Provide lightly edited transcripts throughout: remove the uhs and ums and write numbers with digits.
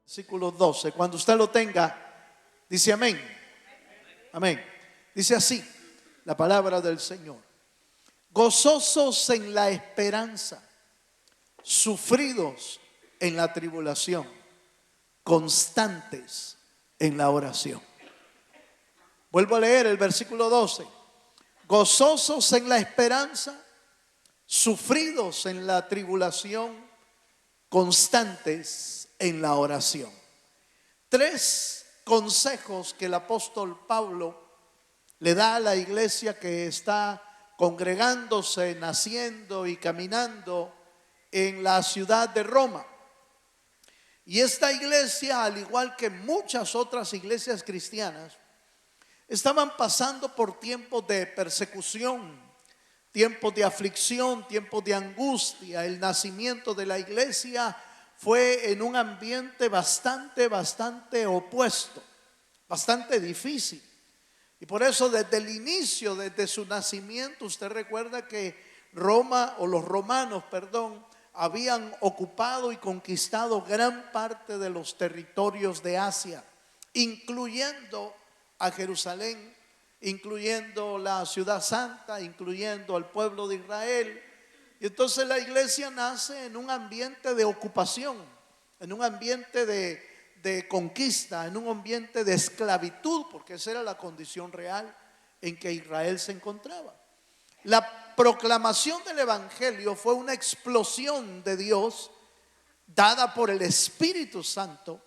versículo 12. Cuando usted lo tenga, dice amén. Amén. Dice así la palabra del Señor: gozosos en la esperanza, sufridos en la tribulación, constantes en la oración. Vuelvo a leer el versículo 12. Gozosos en la esperanza, sufridos en la tribulación, constantes en la oración. Tres consejos que el apóstol Pablo le da a la iglesia que está congregándose, naciendo y caminando en la ciudad de Roma. Y esta iglesia, al igual que muchas otras iglesias cristianas, estaban pasando por tiempos de persecución, tiempos de aflicción, tiempos de angustia. El nacimiento de la iglesia fue en un ambiente bastante opuesto, bastante difícil. Y por eso desde el inicio, desde su nacimiento, usted recuerda que Roma, o los romanos, habían ocupado y conquistado gran parte de los territorios de Asia, incluyendo a Jerusalén, incluyendo la ciudad santa, incluyendo al pueblo de Israel. Y entonces la iglesia nace en un ambiente de ocupación, en un ambiente de conquista, en un ambiente de esclavitud, porque esa era la condición real en que Israel se encontraba. La proclamación del evangelio fue una explosión de Dios dada por el Espíritu Santo,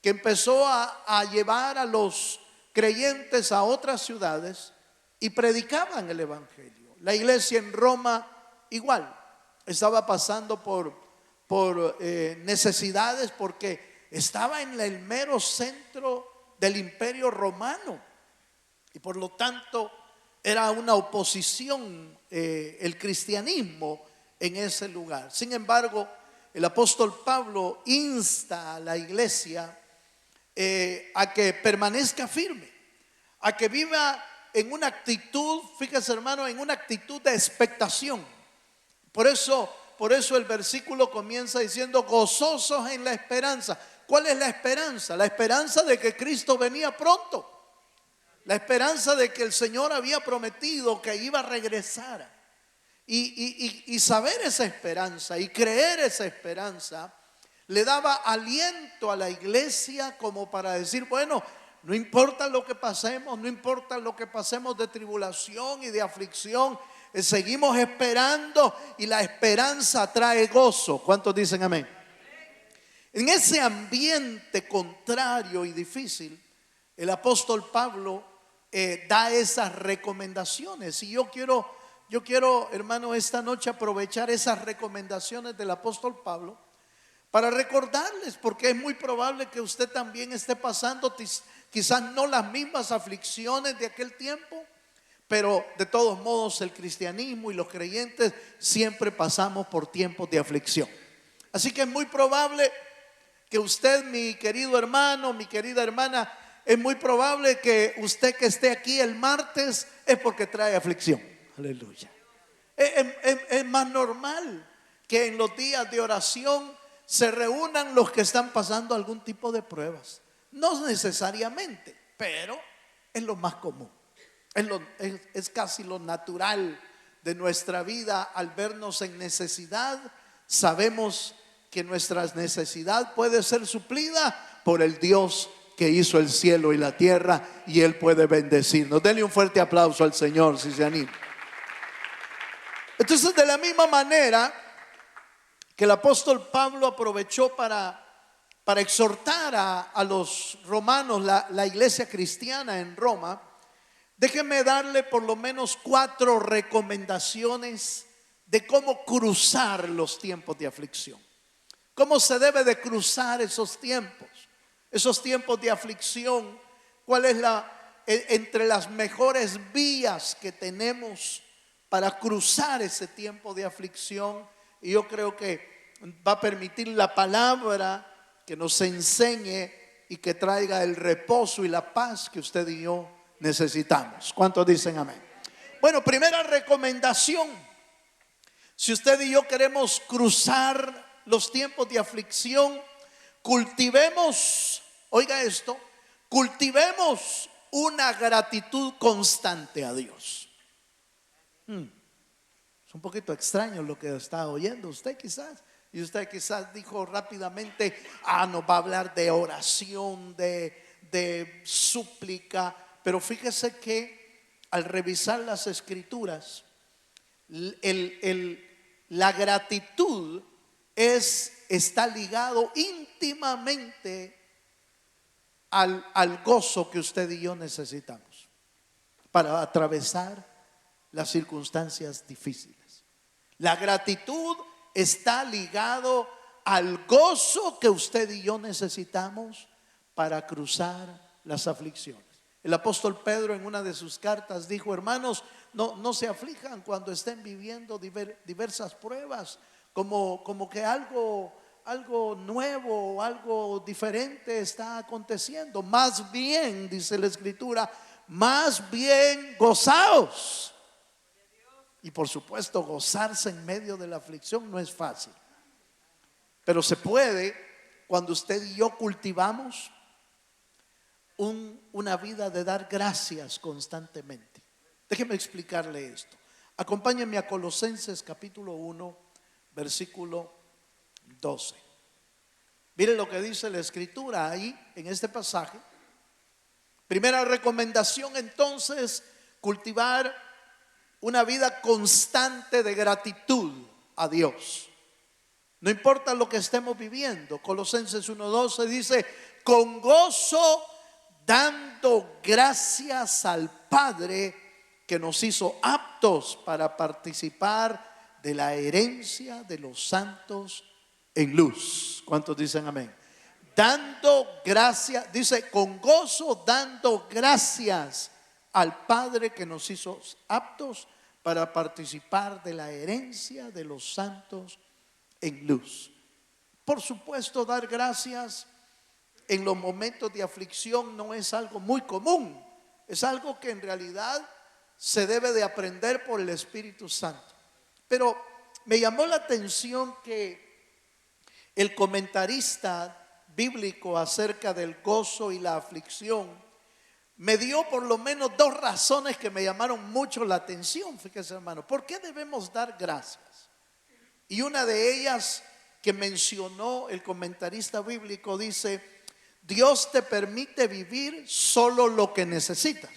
que empezó a llevar a los creyentes a otras ciudades y predicaban el evangelio. La iglesia en Roma igual estaba pasando por necesidades, porque estaba en el mero centro del imperio romano y por lo tanto era una oposición el cristianismo en ese lugar. Sin embargo, el apóstol Pablo insta a la iglesia a que permanezca firme, a que viva en una actitud, fíjese hermano, en una actitud de expectación. Por eso el versículo comienza diciendo: gozosos en la esperanza. ¿Cuál es la esperanza? La esperanza de que Cristo venía pronto. La esperanza de que el Señor había prometido que iba a regresar. Y saber esa esperanza y creer esa esperanza le daba aliento a la iglesia, como para decir: bueno, no importa lo que pasemos, no importa lo que pasemos de tribulación y de aflicción, seguimos esperando, y la esperanza trae gozo. ¿Cuántos dicen amén? En ese ambiente contrario y difícil, el apóstol Pablo da esas recomendaciones. Y yo quiero, hermano, esta noche aprovechar esas recomendaciones del apóstol Pablo para recordarles, porque es muy probable que usted también esté pasando quizás no las mismas aflicciones de aquel tiempo, pero de todos modos el cristianismo y los creyentes siempre pasamos por tiempos de aflicción. Así que es muy probable que usted, mi querido hermano, mi querida hermana, es muy probable que usted que esté aquí el martes es porque trae aflicción. Aleluya. Es más normal que en los días de oración se reúnan los que están pasando algún tipo de pruebas. No necesariamente, pero es lo más común. Es casi lo natural de nuestra vida. Al vernos en necesidad, sabemos que nuestra necesidad puede ser suplida por el Dios que hizo el cielo y la tierra, y Él puede bendecirnos. Denle un fuerte aplauso al Señor si se anima. Entonces, de la misma manera que el apóstol Pablo aprovechó para exhortar a los romanos, la iglesia cristiana en Roma, déjeme darle por lo menos 4 recomendaciones de cómo cruzar los tiempos de aflicción. ¿Cómo se debe de cruzar esos tiempos de aflicción? ¿Cuál es entre las mejores vías que tenemos para cruzar ese tiempo de aflicción? Y yo creo que va a permitir la palabra que nos enseñe y que traiga el reposo y la paz que usted y yo necesitamos. ¿Cuántos dicen amén? Bueno, primera recomendación: si usted y yo queremos cruzar los tiempos de aflicción, cultivemos, oiga esto, cultivemos una gratitud constante a Dios. Es un poquito extraño lo que está oyendo usted quizás. Y usted quizás dijo rápidamente, nos va a hablar de oración, de súplica. Pero fíjese que al revisar las escrituras, la gratitud está ligado íntimamente al gozo que usted y yo necesitamos para atravesar las circunstancias difíciles. La gratitud está ligado al gozo que usted y yo necesitamos para cruzar las aflicciones. El apóstol Pedro en una de sus cartas dijo: hermanos, no se aflijan cuando estén viviendo diversas pruebas, como que algo nuevo o algo diferente está aconteciendo. Más bien, dice la escritura, más bien gozaos. Y por supuesto, gozarse en medio de la aflicción no es fácil, pero se puede cuando usted y yo cultivamos una vida de dar gracias constantemente. Déjeme explicarle esto. Acompáñenme a Colosenses capítulo 1, versículo 12. Mire lo que dice la escritura ahí en este pasaje. Primera recomendación entonces, cultivar una vida constante de gratitud a Dios. No importa lo que estemos viviendo. Colosenses 1:12 dice: con gozo dando gracias al Padre que nos hizo aptos para participar de la herencia de los santos en luz. ¿Cuántos dicen amén? Dando gracias, dice, con gozo dando gracias al Padre que nos hizo aptos para participar de la herencia de los santos en luz. Por supuesto, dar gracias en los momentos de aflicción no es algo muy común. Es algo que en realidad se debe de aprender por el Espíritu Santo. Pero me llamó la atención que el comentarista bíblico acerca del gozo y la aflicción me dio por lo menos dos razones que me llamaron mucho la atención. Fíjese, hermano, ¿por qué debemos dar gracias? Y una de ellas que mencionó el comentarista bíblico dice: Dios te permite vivir solo lo que necesitas.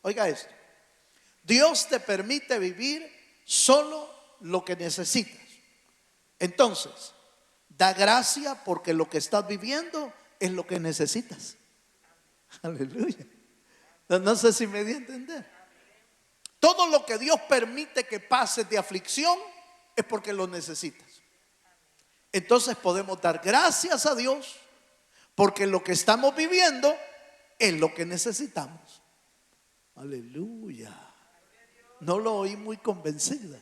Oiga esto: Dios te permite vivir solo lo que necesitas. Entonces, da gracia porque lo que estás viviendo es lo que necesitas. Aleluya. No sé si me di a entender. Todo lo que Dios permite que pases de aflicción es porque lo necesitas. Entonces podemos dar gracias a Dios porque lo que estamos viviendo es lo que necesitamos. Aleluya. No lo oí muy convencida.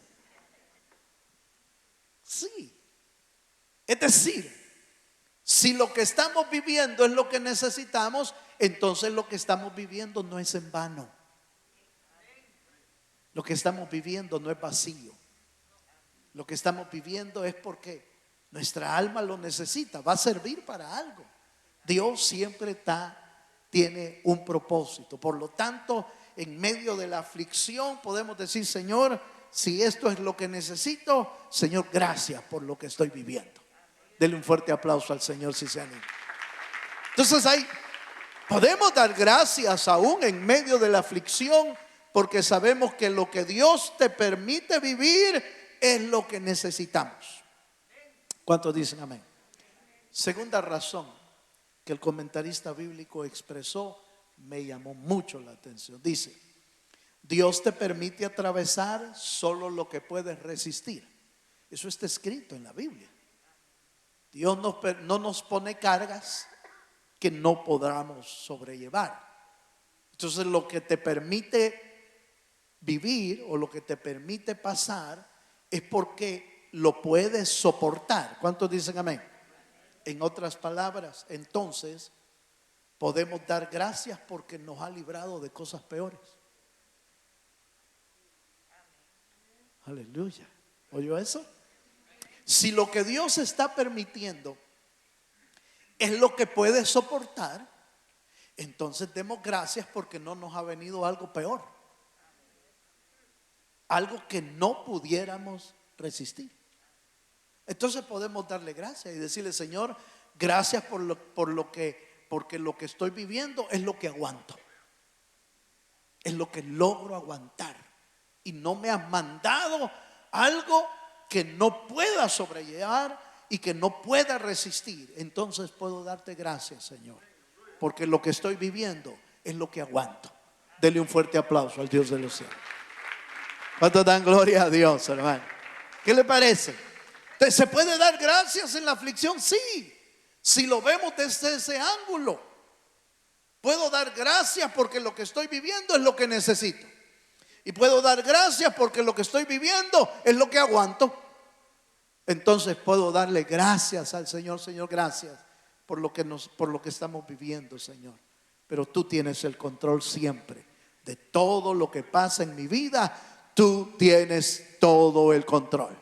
Sí. Es decir, si lo que estamos viviendo es lo que necesitamos, entonces lo que estamos viviendo no es en vano. Lo que estamos viviendo no es vacío. Lo que estamos viviendo es porque nuestra alma lo necesita, va a servir para algo. Dios siempre tiene un propósito. Por lo tanto, en medio de la aflicción podemos decir: Señor, si esto es lo que necesito, Señor, gracias por lo que estoy viviendo. Dele un fuerte aplauso al Señor si se anima. Entonces ahí podemos dar gracias aún en medio de la aflicción, porque sabemos que lo que Dios te permite vivir es lo que necesitamos. ¿Cuántos dicen amén? Segunda razón que el comentarista bíblico expresó me llamó mucho la atención. Dice: Dios te permite atravesar solo lo que puedes resistir. Eso está escrito en la Biblia. Dios no nos pone cargas que no podamos sobrellevar. Entonces lo que te permite vivir o lo que te permite pasar es porque lo puedes soportar. ¿Cuántos dicen amén? En otras palabras, entonces podemos dar gracias porque nos ha librado de cosas peores. Aleluya. ¿Oyó eso? Si lo que Dios está permitiendo es lo que puede soportar, entonces demos gracias porque no nos ha venido algo peor, algo que no pudiéramos resistir. Entonces podemos darle gracias y decirle: Señor, gracias porque lo que estoy viviendo es lo que aguanto, es lo que logro aguantar, y no me has mandado algo que no pueda sobrellevar y que no pueda resistir. Entonces puedo darte gracias, Señor, porque lo que estoy viviendo es lo que aguanto. Dele un fuerte aplauso al Dios de los cielos. ¿Cuántos dan gloria a Dios, hermano? ¿Qué le parece? ¿Se puede dar gracias en la aflicción? Sí, si lo vemos desde ese ángulo. Puedo dar gracias porque lo que estoy viviendo es lo que necesito, y puedo dar gracias porque lo que estoy viviendo es lo que aguanto. Entonces puedo darle gracias al Señor: Señor, gracias por lo que estamos viviendo, Señor. Pero tú tienes el control siempre de todo lo que pasa en mi vida. Tú tienes todo el control.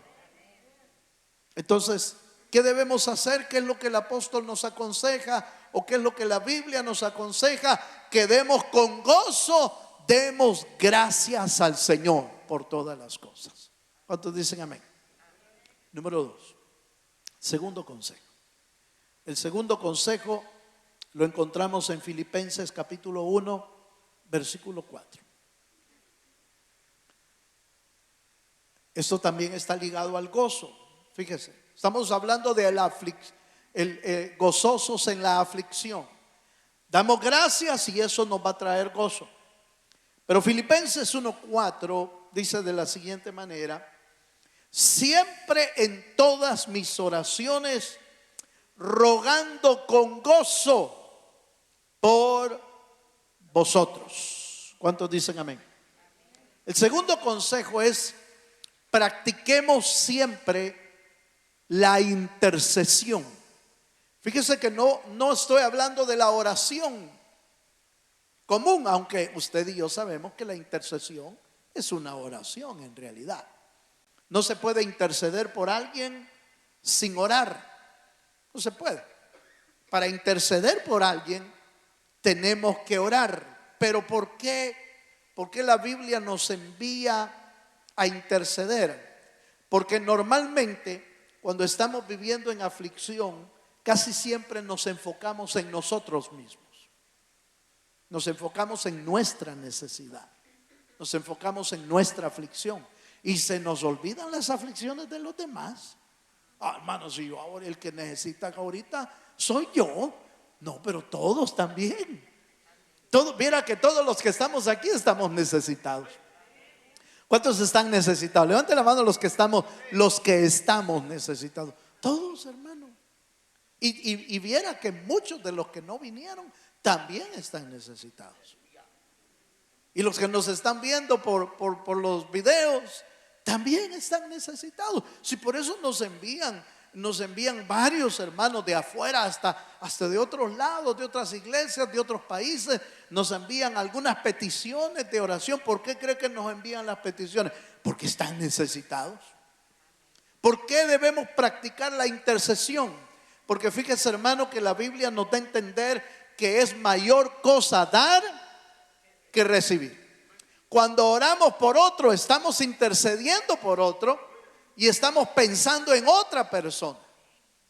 Entonces, ¿qué debemos hacer? ¿Qué es lo que el apóstol nos aconseja? ¿O qué es lo que la Biblia nos aconseja? Que demos con gozo, demos gracias al Señor por todas las cosas. ¿Cuántos dicen amén? Número 2, segundo consejo. El segundo consejo lo encontramos en Filipenses capítulo 1, versículo 4. Esto también está ligado al gozo. Fíjese, estamos hablando de gozosos en la aflicción. Damos gracias y eso nos va a traer gozo. Pero Filipenses 1:4 dice de la siguiente manera: siempre en todas mis oraciones rogando con gozo por vosotros. ¿Cuántos dicen amén? El segundo consejo es: practiquemos siempre la intercesión. Fíjese que no estoy hablando de la oración común, aunque usted y yo sabemos que la intercesión es una oración en realidad. No se puede interceder por alguien sin orar. No se puede. Para interceder por alguien tenemos que orar. Pero ¿por qué? ¿Por qué la Biblia nos envía a interceder? Porque normalmente cuando estamos viviendo en aflicción, casi siempre nos enfocamos en nosotros mismos. Nos enfocamos en nuestra necesidad. Nos enfocamos en nuestra aflicción. Y se nos olvidan las aflicciones de los demás. Hermanos, si yo ahora el que necesita ahorita soy yo. No, pero todos también. Mira que todos los que estamos aquí estamos necesitados. ¿Cuántos están necesitados? Levante la mano los que estamos necesitados. Todos, hermano. Y viera que muchos de los que no vinieron también están necesitados. Y los que nos están viendo por los videos también están necesitados. Si por eso nos envían varios hermanos de afuera hasta de otros lados, de otras iglesias, de otros países. Nos envían algunas peticiones de oración. ¿Por qué cree que nos envían las peticiones? Porque están necesitados. ¿Por qué debemos practicar la intercesión? Porque fíjese, hermano, que la Biblia nos da a entender que es mayor cosa dar que recibir. Cuando oramos por otro, estamos intercediendo por otro y estamos pensando en otra persona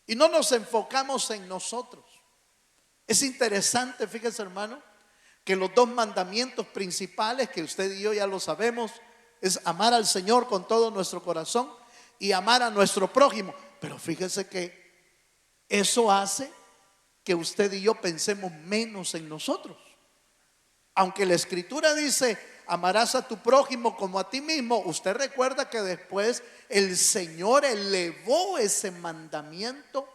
y no nos enfocamos en nosotros. Es interesante, fíjese, hermano, que los dos mandamientos principales, que usted y yo ya lo sabemos, es amar al Señor con todo nuestro corazón y amar a nuestro prójimo. Pero fíjese que eso hace que usted y yo pensemos menos en nosotros. Aunque la Escritura dice: amarás a tu prójimo como a ti mismo. Usted recuerda que después el Señor elevó ese mandamiento,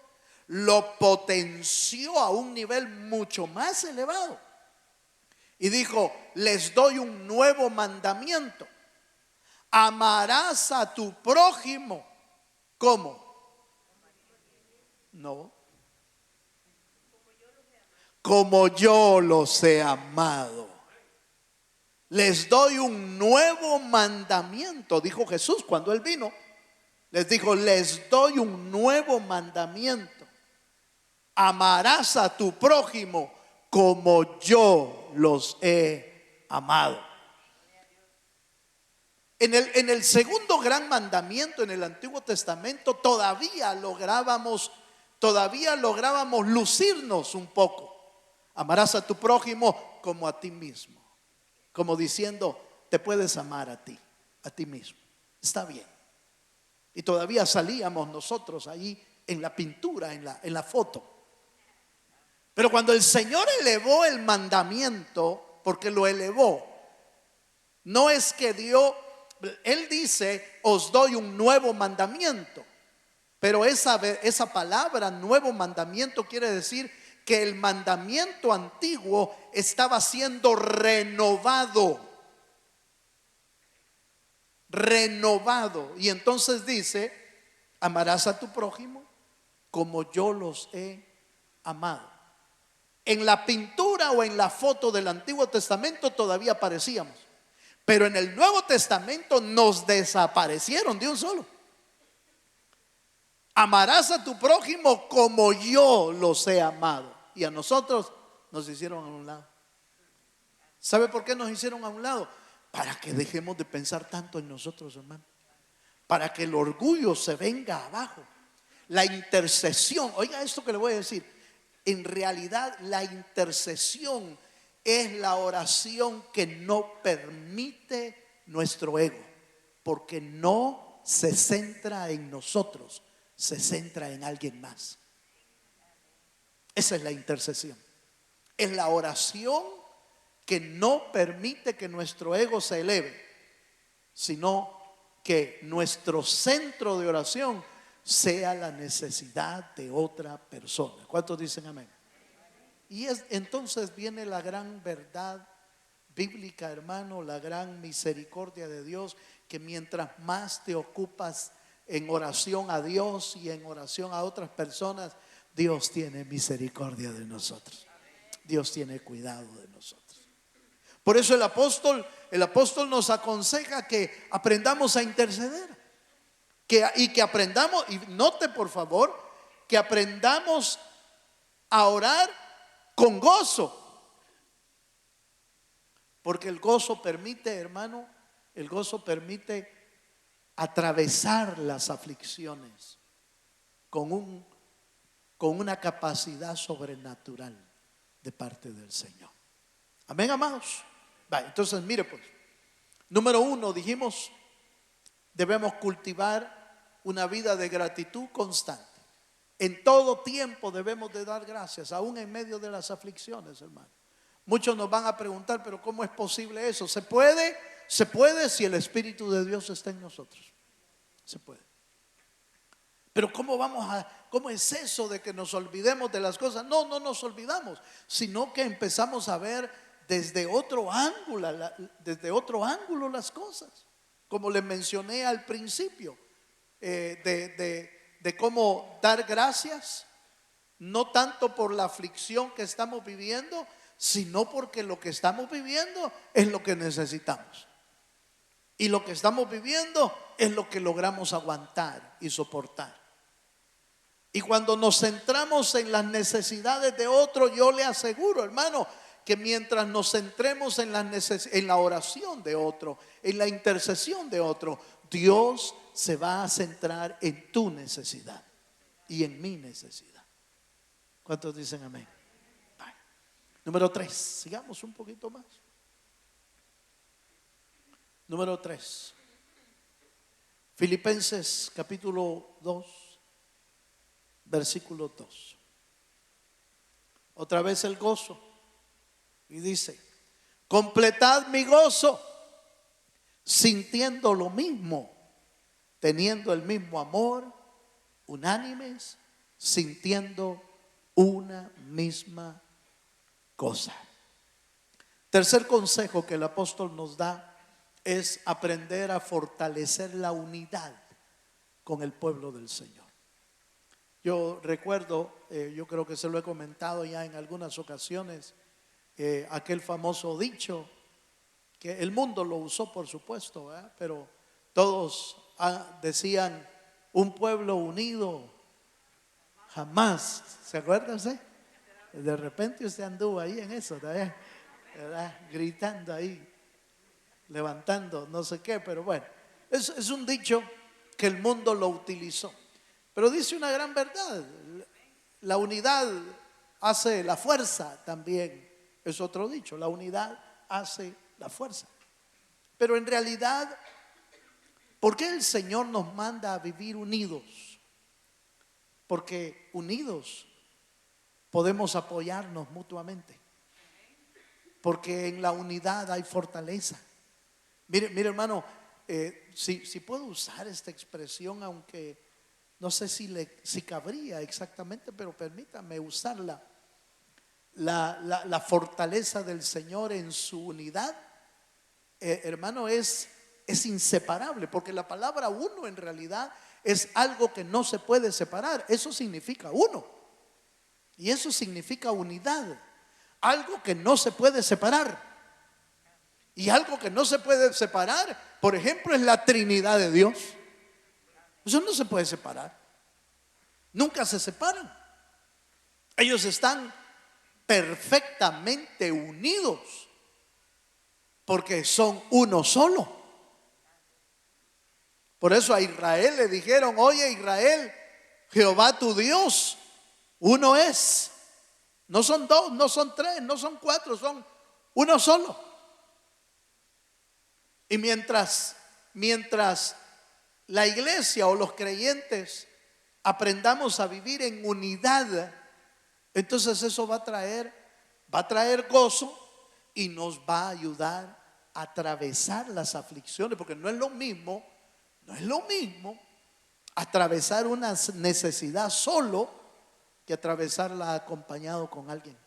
lo potenció a un nivel mucho más elevado y dijo: les doy un nuevo mandamiento: amarás a tu prójimo. ¿Cómo? No, como yo los he amado. Les doy un nuevo mandamiento, dijo Jesús cuando Él vino. Les dijo: les doy un nuevo mandamiento: amarás a tu prójimo como yo los he amado. En el segundo gran mandamiento en el Antiguo Testamento todavía lográbamos lucirnos un poco. Amarás a tu prójimo como a ti mismo. Como diciendo, te puedes amar a ti mismo. Está bien. Y todavía salíamos nosotros allí en la pintura, en la foto. Pero cuando el Señor elevó el mandamiento, porque lo elevó, no es que dio, Él dice, os doy un nuevo mandamiento. Pero esa palabra nuevo mandamiento quiere decir que el mandamiento antiguo estaba siendo renovado. Y entonces dice, amarás a tu prójimo como yo los he amado. En la pintura o en la foto del Antiguo Testamento todavía aparecíamos, pero en el Nuevo Testamento nos desaparecieron de un solo. Amarás a tu prójimo como yo los he amado. Y a nosotros nos hicieron a un lado. ¿Sabe por qué nos hicieron a un lado? Para que dejemos de pensar tanto en nosotros, hermano. Para que el orgullo se venga abajo. La intercesión, oiga esto que le voy a decir. En realidad la intercesión es la oración que no permite nuestro ego, porque no se centra en nosotros, se centra en alguien más. Esa es la intercesión. Es la oración que no permite que nuestro ego se eleve, sino que nuestro centro de oración sea la necesidad de otra persona. ¿Cuántos dicen amén? Y entonces viene la gran verdad bíblica, hermano, la gran misericordia de Dios, que mientras más te ocupas en oración a Dios y en oración a otras personas, Dios tiene misericordia de nosotros. Dios tiene cuidado de nosotros. Por eso el apóstol nos aconseja que aprendamos a interceder. Y que aprendamos, y note por favor, que aprendamos a orar con gozo. Porque el gozo permite, hermano, el gozo permite atravesar las aflicciones con una capacidad sobrenatural de parte del Señor. Amén, amados. Entonces mire pues, número 1 dijimos, debemos cultivar una vida de gratitud constante. En todo tiempo debemos de dar gracias, aún en medio de las aflicciones, hermano. Muchos nos van a preguntar, pero ¿cómo es posible eso? Se puede si el Espíritu de Dios está en nosotros. Se puede. Pero ¿cómo es eso de que nos olvidemos de las cosas? No nos olvidamos, sino que empezamos a ver desde otro ángulo las cosas. Como les mencioné al principio, de cómo dar gracias, no tanto por la aflicción que estamos viviendo, sino porque lo que estamos viviendo es lo que necesitamos. Y lo que estamos viviendo es lo que logramos aguantar y soportar. Y cuando nos centramos en las necesidades de otro, yo le aseguro, hermano, que mientras nos centremos en la oración de otro, en la intercesión de otro, Dios se va a centrar en tu necesidad y en mi necesidad. ¿Cuántos dicen amén? Vale. Número 3, sigamos un poquito más. Número 3, Filipenses capítulo 2, versículo 2. Otra vez el gozo. Y dice, completad mi gozo, sintiendo lo mismo, teniendo el mismo amor, unánimes, sintiendo una misma cosa. Tercer consejo que el apóstol nos da es aprender a fortalecer la unidad con el pueblo del Señor. Yo recuerdo, yo creo que se lo he comentado ya en algunas ocasiones, aquel famoso dicho que el mundo lo usó, por supuesto, pero todos decían: un pueblo unido Jamás. ¿Se acuerda usted? De repente usted anduvo ahí en eso, ¿verdad? Gritando ahí, levantando no sé qué, pero bueno, es un dicho que el mundo lo utilizó. Pero dice una gran verdad: la unidad hace la fuerza también. Es otro dicho: la unidad hace la fuerza. Pero en realidad, ¿por qué el Señor nos manda a vivir unidos? Porque unidos podemos apoyarnos mutuamente. Porque en la unidad hay fortaleza. Mire hermano, si puedo usar esta expresión, aunque no sé si cabría exactamente, pero permítame usarla. La fortaleza del Señor en su unidad, hermano, es inseparable. Porque la palabra uno en realidad es algo que no se puede separar. Eso significa uno. Y eso significa unidad. Algo que no se puede separar. Y algo que no se puede separar, por ejemplo, es la Trinidad de Dios. Eso no se puede separar. Nunca se separan. Ellos están perfectamente unidos porque son uno solo. Por eso a Israel le dijeron: oye Israel, Jehová tu Dios uno es. No son dos, no son tres, no son cuatro, son uno solo. Y mientras la iglesia o los creyentes aprendamos a vivir en unidad, entonces eso va a traer gozo y nos va a ayudar a atravesar las aflicciones. Porque no es lo mismo atravesar una necesidad solo que atravesarla acompañado con alguien.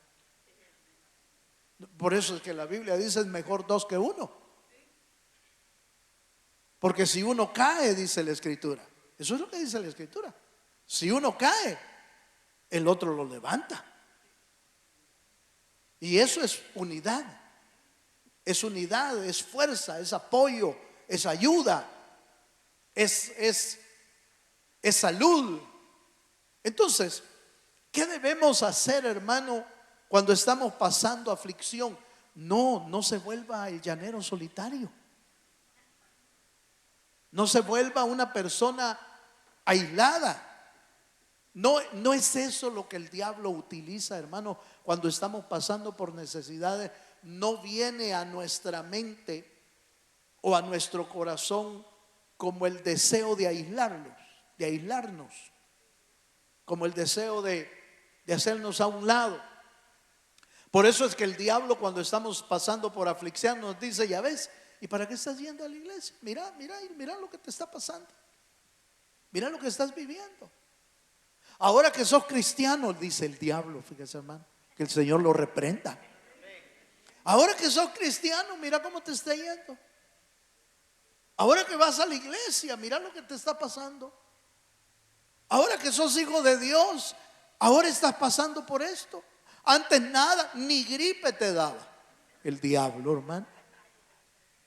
Por eso es que la Biblia dice: es mejor dos que uno. Porque si uno cae, dice la Escritura, eso es lo que dice la Escritura, si uno cae, el otro lo levanta. Y eso es unidad. Es unidad, es fuerza, es apoyo, es ayuda, es salud. Entonces, ¿qué debemos hacer, hermano, cuando estamos pasando aflicción? No se vuelva el llanero solitario. No se vuelva una persona aislada. No es eso lo que el diablo utiliza, hermano, cuando estamos pasando por necesidades. No viene a nuestra mente o a nuestro corazón como el deseo de aislarnos, como el deseo de hacernos a un lado. Por eso es que el diablo, cuando estamos pasando por aflicción, nos dice: ya ves, ¿y para qué estás yendo a la iglesia? Mira lo que te está pasando. Mira lo que estás viviendo. Ahora que sos cristiano, dice el diablo, fíjese hermano, que el Señor lo reprenda. Ahora que sos cristiano, mira cómo te está yendo. Ahora que vas a la iglesia, mira lo que te está pasando. Ahora que sos hijo de Dios, ahora estás pasando por esto. Antes nada, ni gripe te daba. El diablo, hermano.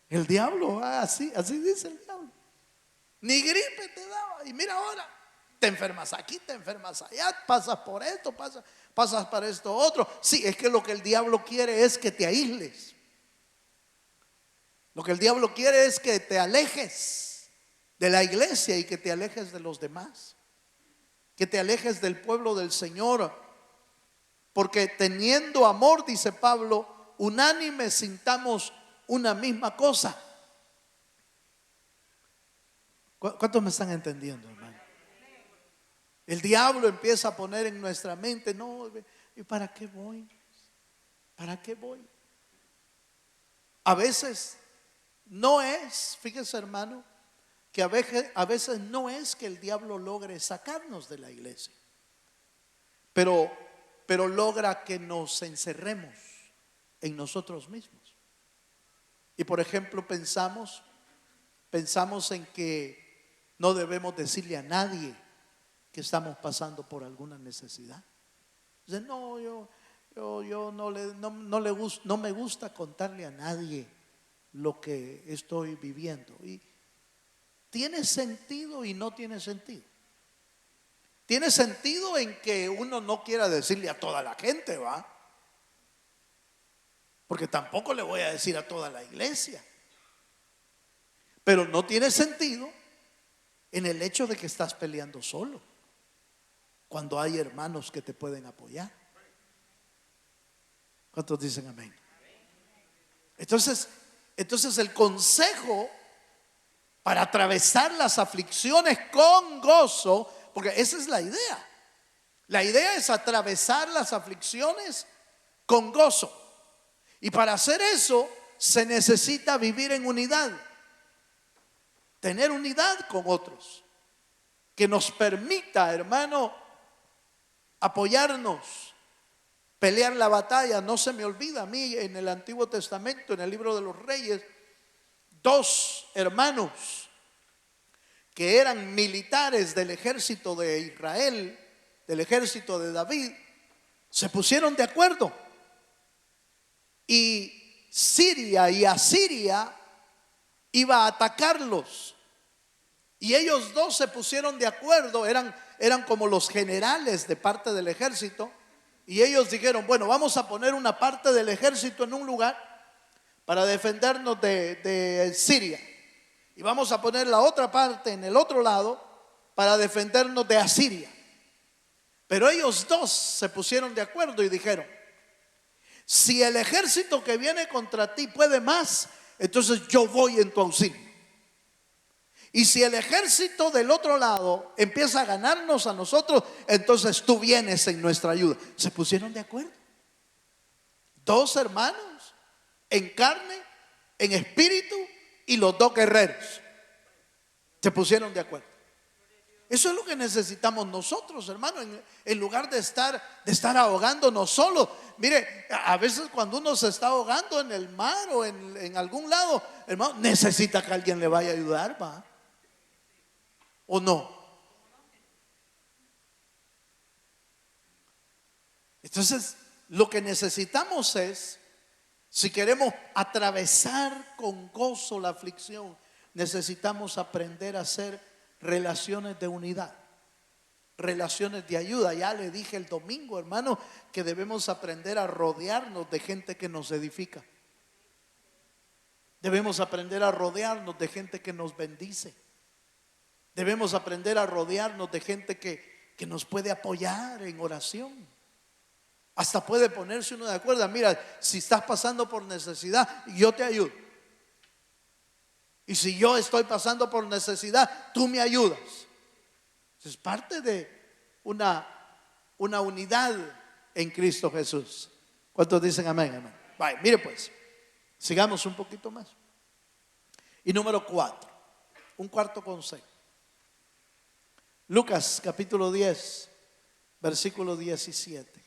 El diablo, así dice el diablo. Ni gripe te daba. Y mira ahora, te enfermas aquí, te enfermas allá, pasas por esto, pasas para esto otro. Sí, es que lo que el diablo quiere es que te aísles. Lo que el diablo quiere es que te alejes de la iglesia y que te alejes de los demás. Que te alejes del pueblo del Señor. Porque teniendo amor, dice Pablo, unánime sintamos una misma cosa. ¿Cuántos me están entendiendo, hermano? El diablo empieza a poner en nuestra mente: no, ¿y para qué voy? ¿Para qué voy? A veces no es, fíjese hermano, que a veces no es que el diablo logre sacarnos de la iglesia, pero logra que nos encerremos en nosotros mismos. Y por ejemplo pensamos en que no debemos decirle a nadie que estamos pasando por alguna necesidad. Dice: no, yo no me gusta contarle a nadie lo que estoy viviendo. Y tiene sentido y no tiene sentido. Tiene sentido en que uno no quiera decirle a toda la gente, ¿va? Porque tampoco le voy a decir a toda la iglesia. Pero no tiene sentido en el hecho de que estás peleando solo, cuando hay hermanos que te pueden apoyar. ¿Cuántos dicen amén? Entonces el consejo para atravesar las aflicciones con gozo, porque esa es la idea. La idea es atravesar las aflicciones con gozo. Y para hacer eso se necesita vivir en unidad, tener unidad con otros, que nos permita, hermano, apoyarnos, pelear la batalla. No se me olvida a mí en el Antiguo Testamento, en el libro de los Reyes, dos hermanos que eran militares del ejército de Israel, del ejército de David, se pusieron de acuerdo. Y Siria y Asiria iba a atacarlos. Y ellos dos se pusieron de acuerdo, eran como los generales de parte del ejército. Y ellos dijeron, bueno, vamos a poner una parte del ejército en un lugar para defendernos de Siria. Y vamos a poner la otra parte en el otro lado para defendernos de Asiria. Pero ellos dos se pusieron de acuerdo y dijeron, si el ejército que viene contra ti puede más, entonces yo voy en tu auxilio. Y si el ejército del otro lado empieza a ganarnos a nosotros, entonces tú vienes en nuestra ayuda. Se pusieron de acuerdo. Dos hermanos en carne, en espíritu, y los dos guerreros se pusieron de acuerdo. Eso es lo que necesitamos nosotros, hermano, en lugar de estar ahogándonos solos. Mire, a veces cuando uno se está ahogando en el mar o en algún lado, hermano, necesita que alguien le vaya a ayudar, ¿va? ¿O no? Entonces, lo que necesitamos es, si queremos atravesar con gozo la aflicción, necesitamos aprender a hacer relaciones de unidad, relaciones de ayuda. Ya le dije el domingo, hermano, que debemos aprender a rodearnos de gente que nos edifica. Debemos aprender a rodearnos de gente que nos bendice. Debemos aprender a rodearnos de gente que nos puede apoyar en oración. Hasta puede ponerse uno de acuerdo. Mira, si estás pasando por necesidad, yo te ayudo. Y si yo estoy pasando por necesidad, tú me ayudas. Es parte de una unidad en Cristo Jesús. ¿Cuántos dicen amén, amén? Vaya, mire pues, sigamos un poquito más. Y número 4, un cuarto consejo. Lucas capítulo 10, versículo 17.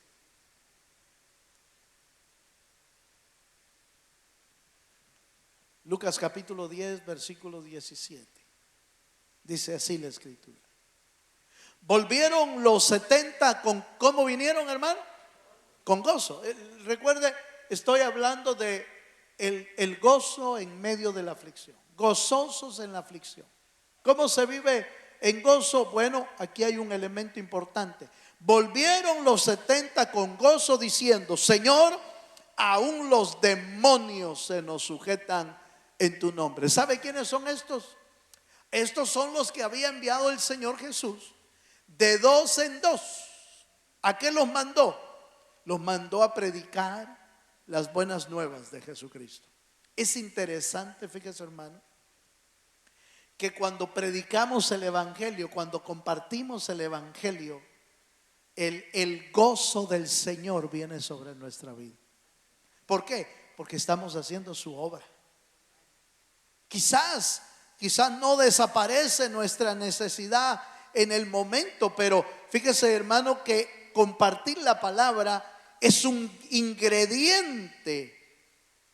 Lucas capítulo 10, versículo 17. Dice así la escritura. Volvieron los 70 con, ¿cómo vinieron, hermano? Con gozo. Recuerde, estoy hablando de el gozo en medio de la aflicción. Gozosos en la aflicción. ¿Cómo se vive en gozo? Bueno, aquí hay un elemento importante. Volvieron los 70 con gozo diciendo, Señor, aún los demonios se nos sujetan en tu nombre. ¿Sabe quiénes son estos? Estos son los que había enviado el Señor Jesús de dos en dos. ¿A qué los mandó? Los mandó a predicar las buenas nuevas de Jesucristo. Es interesante, fíjese, hermano, que cuando predicamos el evangelio, cuando compartimos el evangelio, el gozo del Señor viene sobre nuestra vida. ¿Por qué? Porque estamos haciendo su obra. Quizás no desaparece nuestra necesidad en el momento, pero fíjese, hermano, que compartir la palabra es un ingrediente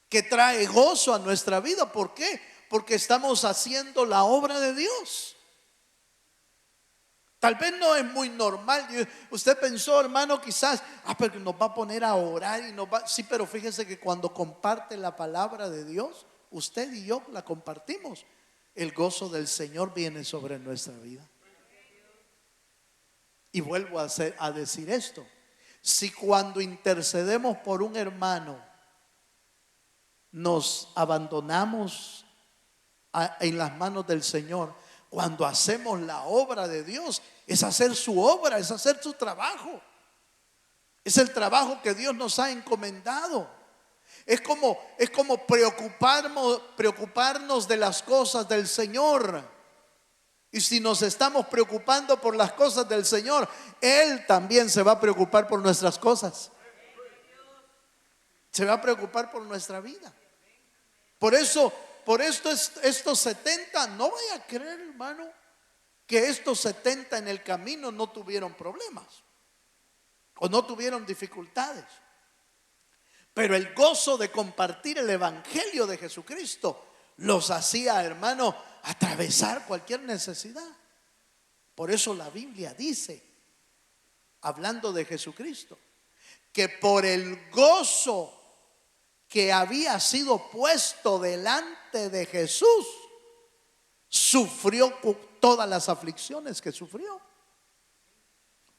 que trae gozo a nuestra vida. ¿Por qué? Porque estamos haciendo la obra de Dios. Tal vez no es muy normal. Usted pensó, hermano, quizás, pero nos va a poner a orar y nos va. Sí, pero fíjese que cuando comparte la palabra de Dios, usted y yo la compartimos, el gozo del Señor viene sobre nuestra vida. Y vuelvo a decir esto. Si cuando intercedemos por un hermano nos abandonamos en las manos del Señor, cuando hacemos la obra de Dios, es hacer su obra, es hacer su trabajo. Es el trabajo que Dios nos ha encomendado. Es como preocuparnos de las cosas del Señor. Y si nos estamos preocupando por las cosas del Señor, Él también se va a preocupar por nuestras cosas. Se va a preocupar por nuestra vida. Por esto estos 70, no vaya a creer, hermano, que estos 70 en el camino no tuvieron problemas o no tuvieron dificultades. Pero el gozo de compartir el evangelio de Jesucristo los hacía, hermano, atravesar cualquier necesidad. Por eso la Biblia dice, hablando de Jesucristo, que por el gozo que había sido puesto delante de Jesús, sufrió todas las aflicciones que sufrió.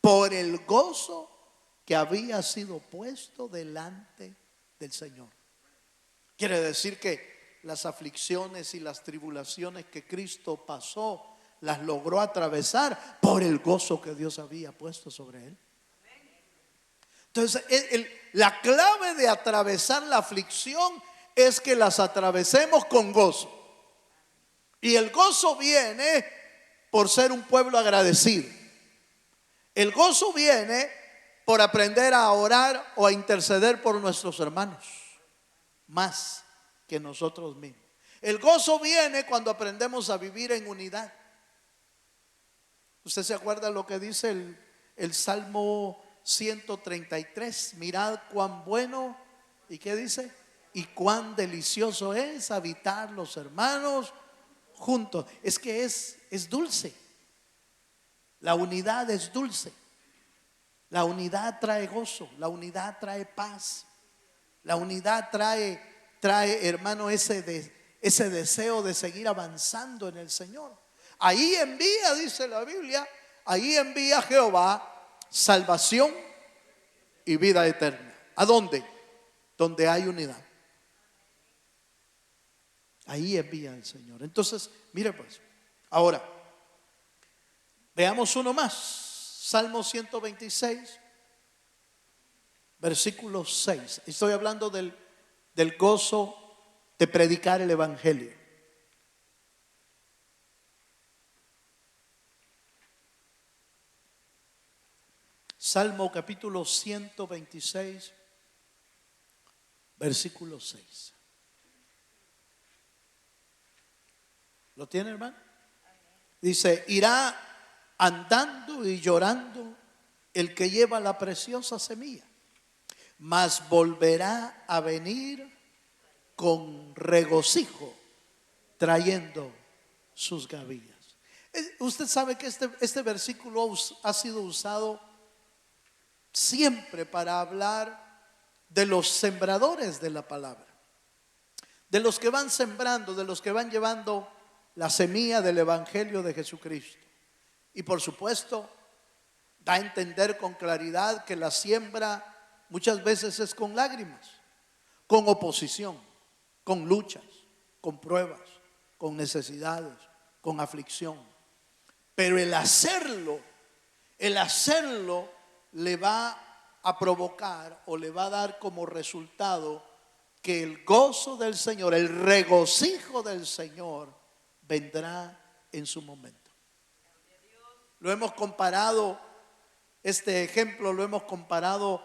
Por el gozo que había sido puesto delante del Señor. Quiere decir que las aflicciones y las tribulaciones que Cristo pasó, las logró atravesar por el gozo que Dios había puesto sobre él. Entonces, la clave de atravesar la aflicción es que las atravesemos con gozo. Y el gozo viene por ser un pueblo agradecido. El gozo viene por aprender a orar o a interceder por nuestros hermanos, más que nosotros mismos. El gozo viene cuando aprendemos a vivir en unidad. ¿Usted se acuerda lo que dice el Salmo 133? Mirad cuán bueno, ¿y qué dice? Y cuán delicioso es habitar los hermanos juntos. Es que es dulce. La unidad es dulce. La unidad trae gozo, la unidad trae paz. La unidad trae, hermano, ese deseo de seguir avanzando en el Señor. Ahí envía, dice la Biblia, ahí envía Jehová salvación y vida eterna. ¿A dónde? Donde hay unidad. Ahí envía el Señor. Entonces, mire pues, ahora, veamos uno más. Salmo 126, versículo 6. Estoy hablando del gozo de predicar el evangelio. Salmo capítulo 126, versículo 6. ¿Lo tiene, hermano? Dice, irá andando y llorando el que lleva la preciosa semilla, mas volverá a venir con regocijo trayendo sus gavillas. Usted sabe que este versículo ha sido usado siempre para hablar de los sembradores de la palabra, de los que van sembrando, de los que van llevando la semilla del evangelio de Jesucristo. Y por supuesto, da a entender con claridad que la siembra muchas veces es con lágrimas, con oposición, con luchas, con pruebas, con necesidades, con aflicción. Pero el hacerlo le va a provocar o le va a dar como resultado que el gozo del Señor, el regocijo del Señor vendrá en su momento. Lo hemos comparado, este ejemplo lo hemos comparado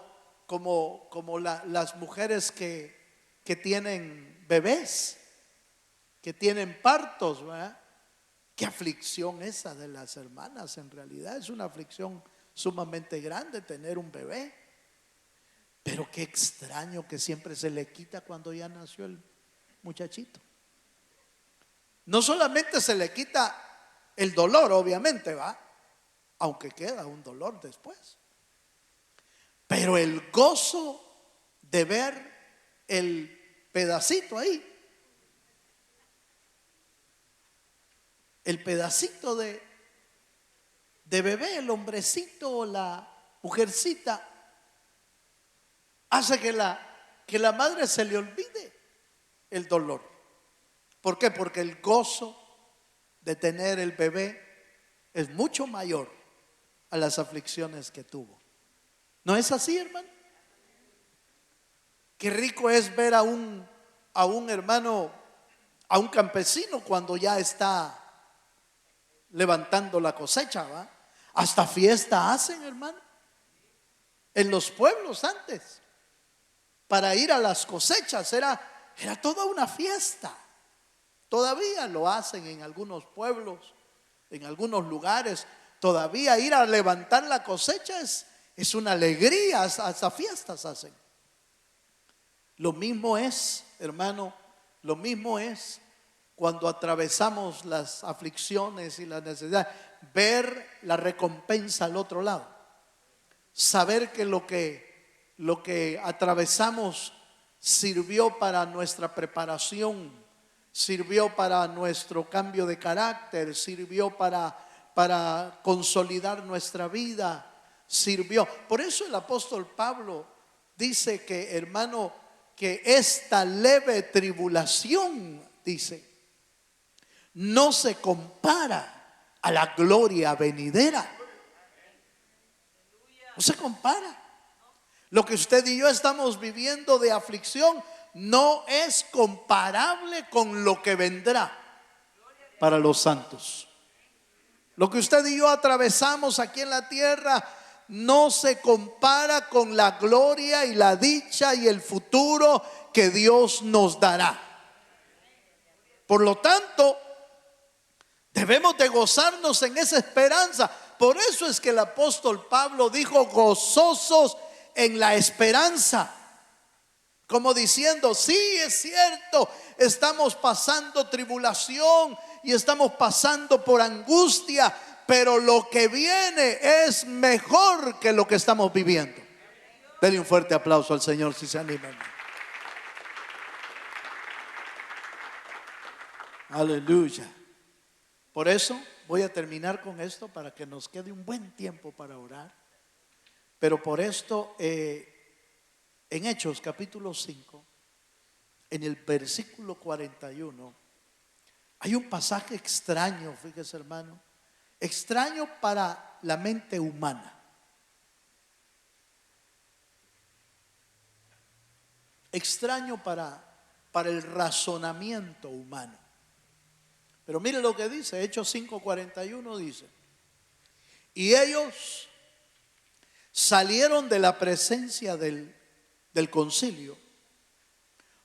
como las mujeres que tienen bebés, que tienen partos, ¿verdad? Qué aflicción esa de las hermanas, en realidad es una aflicción sumamente grande tener un bebé. Pero qué extraño que siempre se le quita cuando ya nació el muchachito. No solamente se le quita el dolor, obviamente, ¿va? Aunque queda un dolor después. Pero el gozo de ver el pedacito ahí, el pedacito de de bebé, el hombrecito o la mujercita, hace que la madre se le olvide el dolor. ¿Por qué? Porque el gozo de tener el bebé es mucho mayor a las aflicciones que tuvo. ¿No es así, hermano? Qué rico es ver a un hermano, a un campesino cuando ya está levantando la cosecha, ¿va? Hasta fiesta hacen, hermano, en los pueblos antes. Para ir a las cosechas era toda una fiesta. Todavía lo hacen en algunos pueblos, en algunos lugares. Todavía ir a levantar la cosecha es una alegría, hasta fiestas hacen. Lo mismo es, hermano, lo mismo es cuando atravesamos las aflicciones y las necesidades, ver la recompensa al otro lado, saber que lo que atravesamos sirvió para nuestra preparación, sirvió para nuestro cambio de carácter, sirvió para consolidar nuestra vida, sirvió. Por eso el apóstol Pablo dice que, hermano, que esta leve tribulación, dice, no se compara a la gloria venidera. No se compara. Lo que usted y yo estamos viviendo de aflicción no es comparable con lo que vendrá para los santos. Lo que usted y yo atravesamos aquí en la tierra no se compara con la gloria y la dicha y el futuro que Dios nos dará. Por lo tanto, debemos de gozarnos en esa esperanza. Por eso es que el apóstol Pablo dijo: gozosos en la esperanza. Como diciendo, sí, es cierto, estamos pasando tribulación y estamos pasando por angustia, pero lo que viene es mejor que lo que estamos viviendo. Denle un fuerte aplauso al Señor si se animan. Aleluya. Por eso voy a terminar con esto para que nos quede un buen tiempo para orar. Pero por esto, en Hechos capítulo 5, en el versículo 41, hay un pasaje extraño, fíjese, hermano, extraño para la mente humana. Extraño para el razonamiento humano. Pero mire lo que dice, Hechos 5:41 dice: y ellos salieron de la presencia del concilio,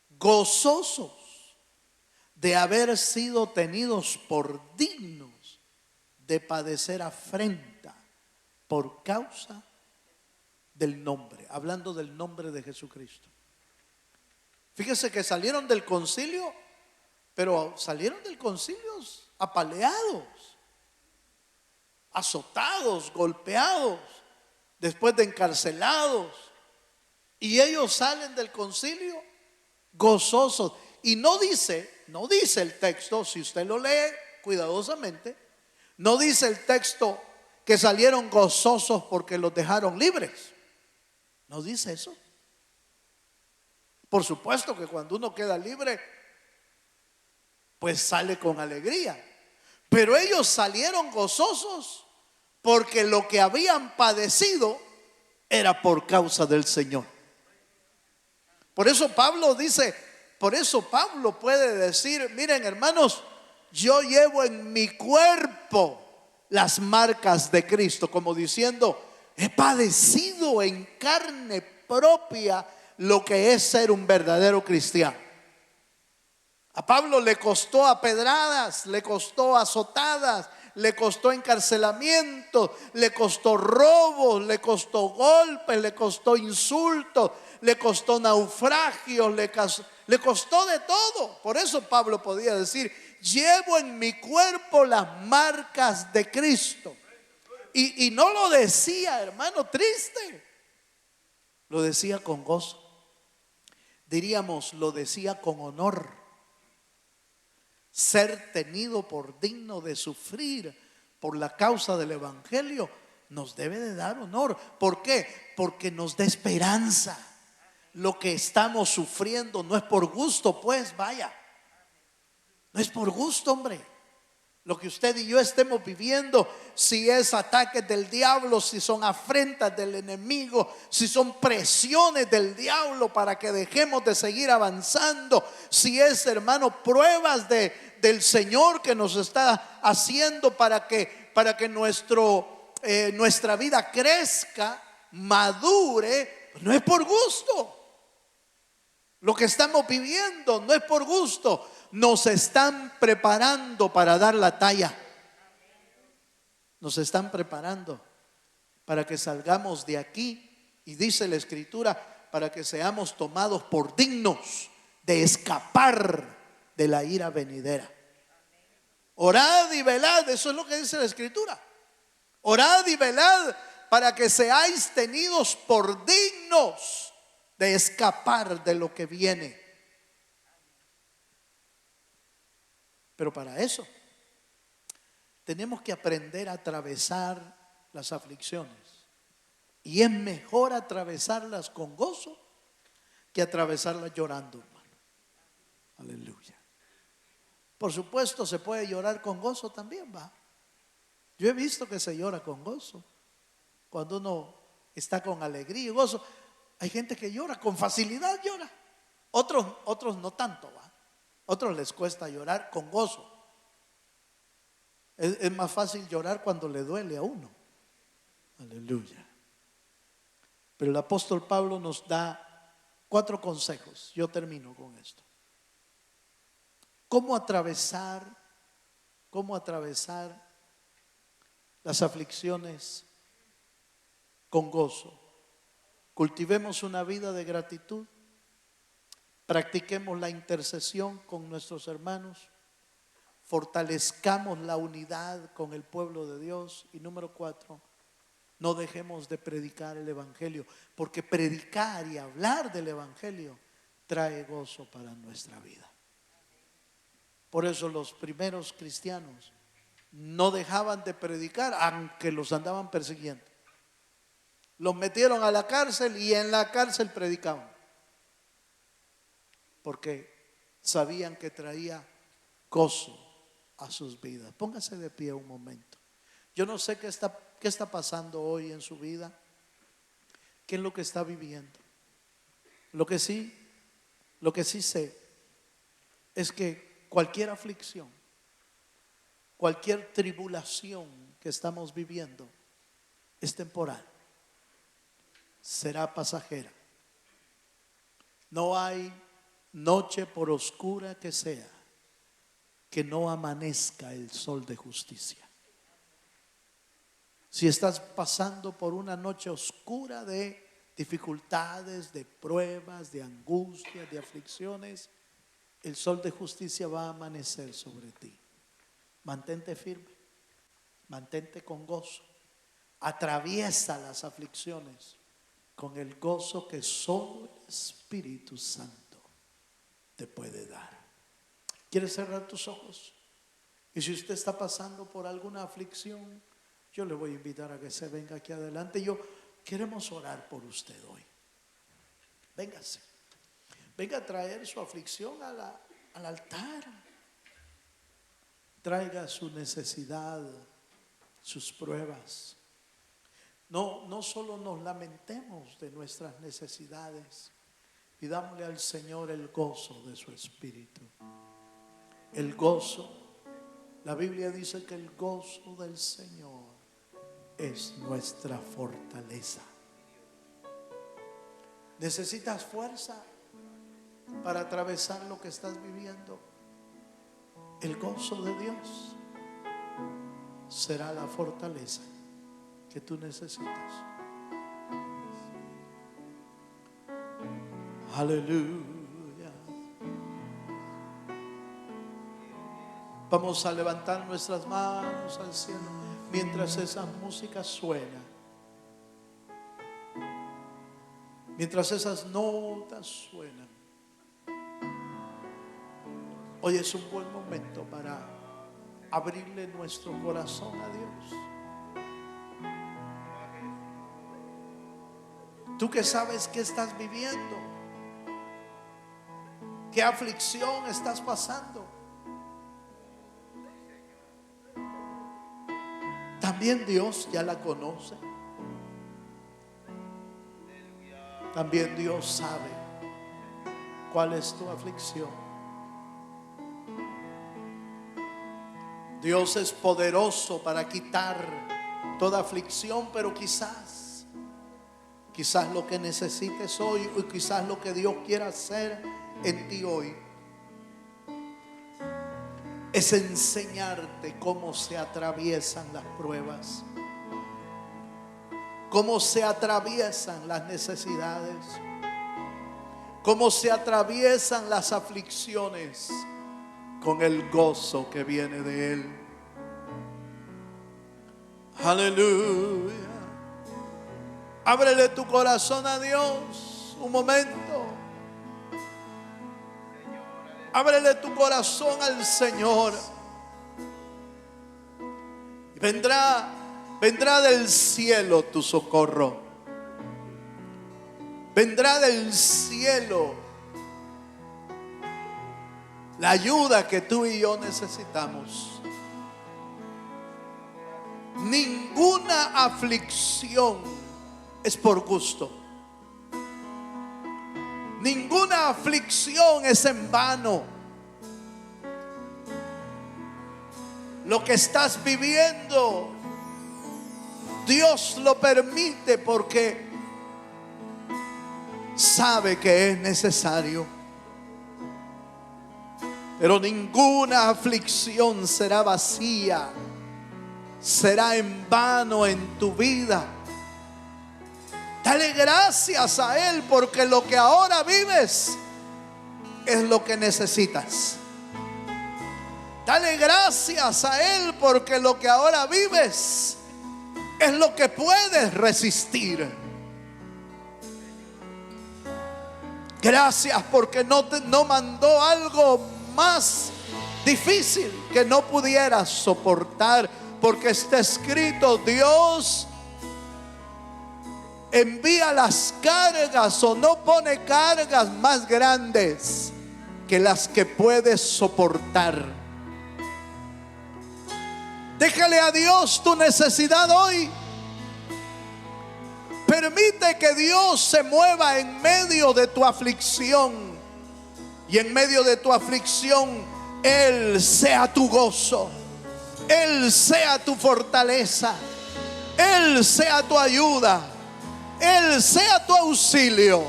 gozosos de haber sido tenidos por dignos de padecer afrenta por causa del nombre, hablando del nombre de Jesucristo. Fíjese que salieron del concilio, pero salieron del concilio apaleados, azotados, golpeados, después de encarcelados. Y ellos salen del concilio gozosos. Y no dice el texto, si usted lo lee cuidadosamente, no dice el texto que salieron gozosos porque los dejaron libres. No dice eso. Por supuesto que cuando uno queda libre, pues sale con alegría. Pero ellos salieron gozosos porque lo que habían padecido era por causa del Señor. Por eso Pablo dice, por eso Pablo puede decir: miren, hermanos, yo llevo en mi cuerpo las marcas de Cristo, como diciendo, he padecido en carne propia lo que es ser un verdadero cristiano. A Pablo le costó apedradas, le costó azotadas, le costó encarcelamiento, le costó robos, le costó golpes, le costó insultos, le costó naufragios, le costó de todo. Por eso Pablo podía decir: llevo en mi cuerpo las marcas de Cristo. Y no lo decía, hermano, triste, lo decía con gozo. Diríamos, lo decía con honor. Ser tenido por digno de sufrir por la causa del evangelio, nos debe de dar honor. ¿Por qué? Porque nos da esperanza. Lo que estamos sufriendo no es por gusto, pues vaya. No es por gusto, hombre. Lo que usted y yo estemos viviendo, si es ataques del diablo, si son afrentas del enemigo, si son presiones del diablo para que dejemos de seguir avanzando, si es, hermano, pruebas del Señor que nos está haciendo para que nuestra vida crezca, madure, no es por gusto. Lo que estamos viviendo no es por gusto. Nos están preparando para dar la talla. Nos están preparando para que salgamos de aquí. Y dice la Escritura, para que seamos tomados por dignos de escapar de la ira venidera. Orad y velad, eso es lo que dice la Escritura. Orad y velad para que seáis tenidos por dignos de escapar de lo que viene. Pero para eso tenemos que aprender a atravesar las aflicciones. Y es mejor atravesarlas con gozo que atravesarlas llorando, hermano. Aleluya. Por supuesto, se puede llorar con gozo también, va. Yo he visto que se llora con gozo. Cuando uno está con alegría y gozo. Hay gente que llora, con facilidad llora. Otros no tanto, ¿va? Otros les cuesta llorar con gozo. Es más fácil llorar cuando le duele a uno. Aleluya. Pero el apóstol Pablo nos da 4 consejos. Yo termino con esto. ¿Cómo atravesar las aflicciones con gozo? Cultivemos una vida de gratitud. Practiquemos la intercesión con nuestros hermanos. Fortalezcamos la unidad con el pueblo de Dios. Y número 4, no dejemos de predicar el evangelio, porque predicar y hablar del evangelio trae gozo para nuestra vida. Por eso los primeros cristianos no dejaban de predicar, aunque los andaban persiguiendo. Los metieron a la cárcel y en la cárcel predicaban, porque sabían que traía gozo a sus vidas. Póngase de pie un momento. Yo no sé qué está pasando hoy en su vida, qué es lo que está viviendo. Lo que sí sé es que cualquier aflicción, cualquier tribulación que estamos viviendo es temporal, será pasajera. No hay noche, por oscura que sea, que no amanezca el sol de justicia. Si estás pasando por una noche oscura de dificultades, de pruebas, de angustias, de aflicciones, el sol de justicia va a amanecer sobre ti. Mantente firme, mantente con gozo, atraviesa las aflicciones con el gozo que solo el Espíritu Santo te puede dar. ¿Quieres cerrar tus ojos? Y si usted está pasando por alguna aflicción, yo le voy a invitar a que se venga aquí adelante. Queremos orar por usted hoy. Véngase. Venga a traer su aflicción al altar. Traiga su necesidad, sus pruebas. No solo nos lamentemos de nuestras necesidades, pidámosle al Señor el gozo de su Espíritu. El gozo, la Biblia dice que el gozo del Señor es nuestra fortaleza. ¿Necesitas fuerza para atravesar lo que estás viviendo? El gozo de Dios será la fortaleza que tú necesitas. Aleluya. Vamos a levantar nuestras manos al cielo mientras esa música suena, mientras esas notas suenan. Hoy es un buen momento para abrirle nuestro corazón a Dios. Tú que sabes qué estás viviendo, qué aflicción estás pasando, también Dios ya la conoce. También Dios sabe cuál es tu aflicción. Dios es poderoso para quitar toda aflicción, pero quizás lo que necesites hoy, o quizás lo que Dios quiera hacer en ti hoy, es enseñarte cómo se atraviesan las pruebas, cómo se atraviesan las necesidades, cómo se atraviesan las aflicciones con el gozo que viene de Él. Aleluya. Ábrele tu corazón a Dios un momento. Ábrele tu corazón al Señor. Y vendrá del cielo tu socorro. Vendrá del cielo la ayuda que tú y yo necesitamos. Ninguna aflicción es por gusto. Ninguna aflicción es en vano. Lo que estás viviendo, Dios lo permite porque sabe que es necesario. Pero ninguna aflicción será vacía, será en vano en tu vida. Dale gracias a Él porque lo que ahora vives es lo que necesitas. Dale gracias a Él porque lo que ahora vives es lo que puedes resistir. Gracias porque no mandó algo más difícil que no pudieras soportar, porque está escrito: Dios envía las cargas o no pone cargas más grandes que las que puedes soportar. Déjale a Dios tu necesidad hoy. Permite que Dios se mueva en medio de tu aflicción. Y en medio de tu aflicción, Él sea tu gozo. Él sea tu fortaleza. Él sea tu ayuda. Él sea tu auxilio.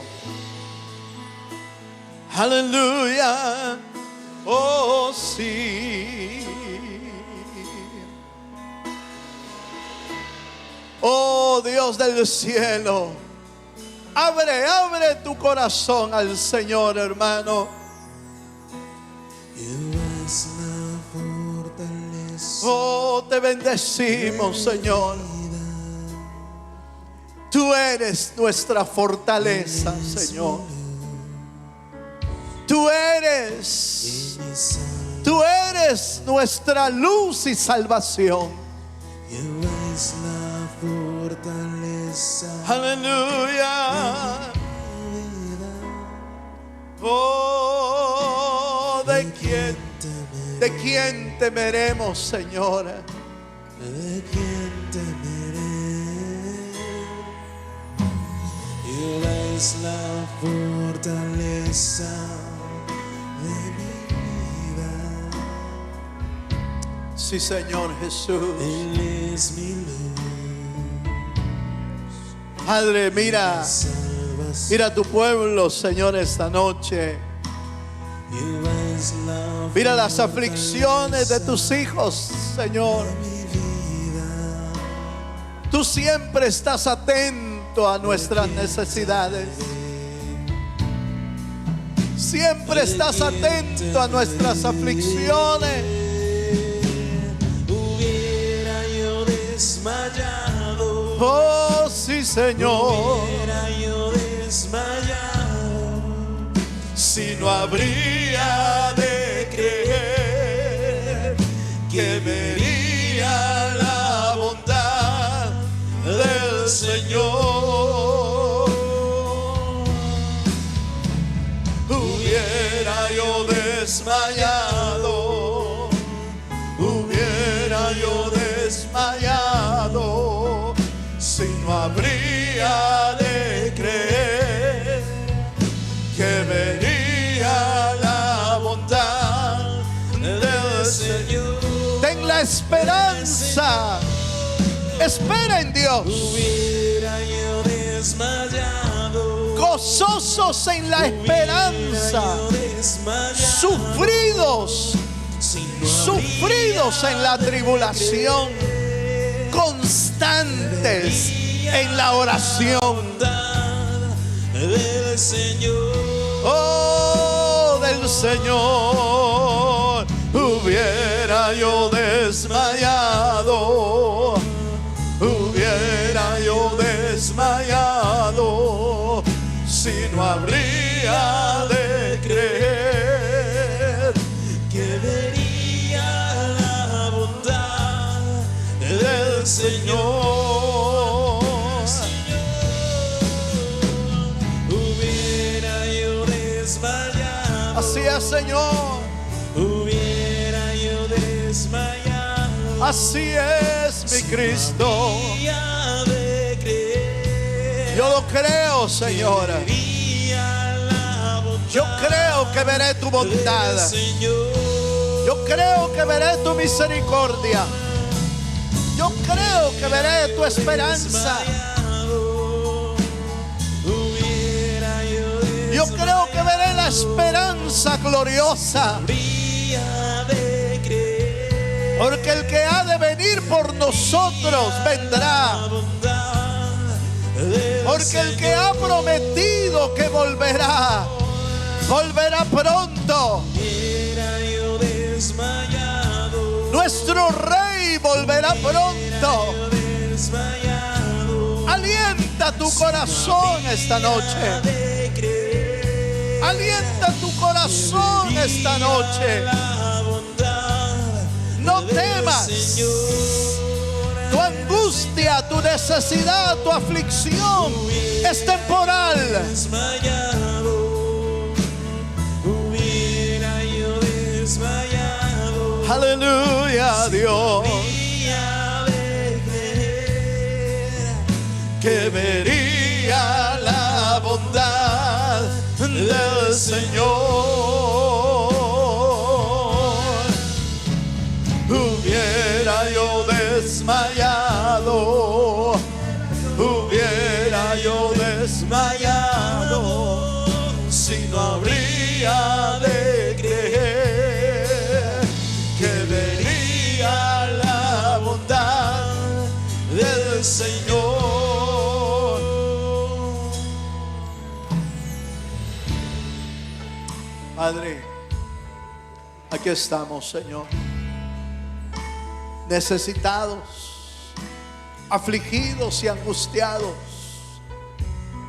Aleluya. Oh, sí. Oh, Dios del cielo, abre tu corazón al Señor, hermano. Oh, te bendecimos, Señor. Tú eres nuestra fortaleza, Señor. Tú eres nuestra luz y salvación. Aleluya. Oh, ¿de quién temeremos, Señor? ¿De quién temeré? Él es la fortaleza de mi vida. Sí, Señor Jesús. Él es mi luz. Padre, mira a tu pueblo, Señor, esta noche. Mira las aflicciones de tus hijos, Señor. Tú siempre estás atento a nuestras necesidades. Siempre estás atento a nuestras aflicciones. Hubiera yo desmayado. Oh, sí, Señor. Hubiera yo desmayado si no habría de creer que me esperanza. Espera en Dios. Gozosos en la esperanza, sufridos en la tribulación, constantes en la oración. Oh, del Señor hubiera yo desmayado, hubiera yo desmayado, si no habría de creer que vería la bondad del Señor. Hubiera yo desmayado. Así es, Señor. Hubiera yo desmayado. Así es, mi Cristo. Yo lo creo, Señor. Yo creo que veré tu bondad. Yo creo que veré tu misericordia. Yo creo que veré tu esperanza. Yo creo que veré la esperanza gloriosa. Porque el que ha de venir por nosotros vendrá. Porque el que ha prometido que volverá, volverá pronto. Nuestro Rey volverá pronto. Alienta tu corazón esta noche. Alienta tu corazón esta noche. No temas. Tu angustia, tu necesidad, tu aflicción es temporal. Aleluya, Dios. Que vería la bondad del Señor. Hubiera yo desmayado, hubiera yo desmayado, si no habría de creer que vería la bondad del Señor. Padre, aquí estamos, Señor, necesitados, afligidos y angustiados,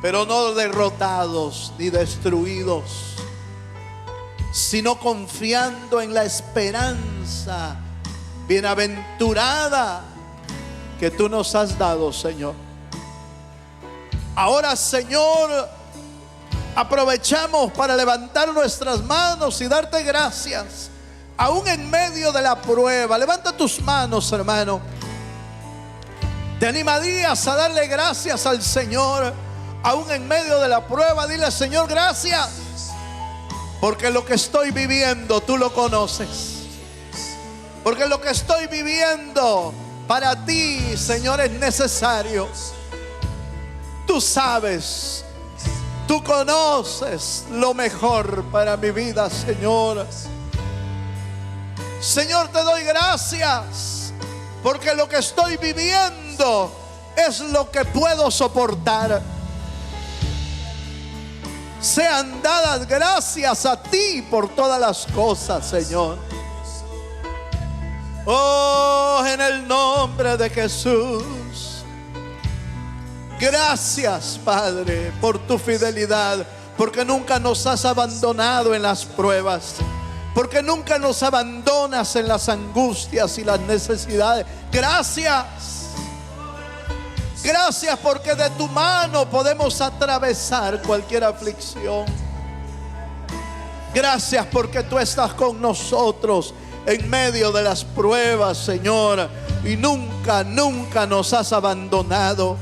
pero no derrotados ni destruidos, sino confiando en la esperanza bienaventurada que tú nos has dado, Señor. Ahora, Señor, aprovechamos para levantar nuestras manos y darte gracias, aún en medio de la prueba. Levanta tus manos, hermano. ¿Te animarías a darle gracias al Señor aún en medio de la prueba? Dile: Señor, gracias, porque lo que estoy viviendo tú lo conoces. Porque lo que estoy viviendo para ti, Señor, es necesario. Tú sabes, tú conoces lo mejor para mi vida, Señor. Señor, te doy gracias, porque lo que estoy viviendo es lo que puedo soportar. Sean dadas gracias a ti por todas las cosas, Señor. Oh, en el nombre de Jesús. Gracias, Padre, por tu fidelidad, porque nunca nos has abandonado en las pruebas, porque nunca nos abandonas en las angustias y las necesidades. Gracias. Gracias porque de tu mano podemos atravesar cualquier aflicción. Gracias porque tú estás con nosotros en medio de las pruebas, Señor, y nunca nos has abandonado.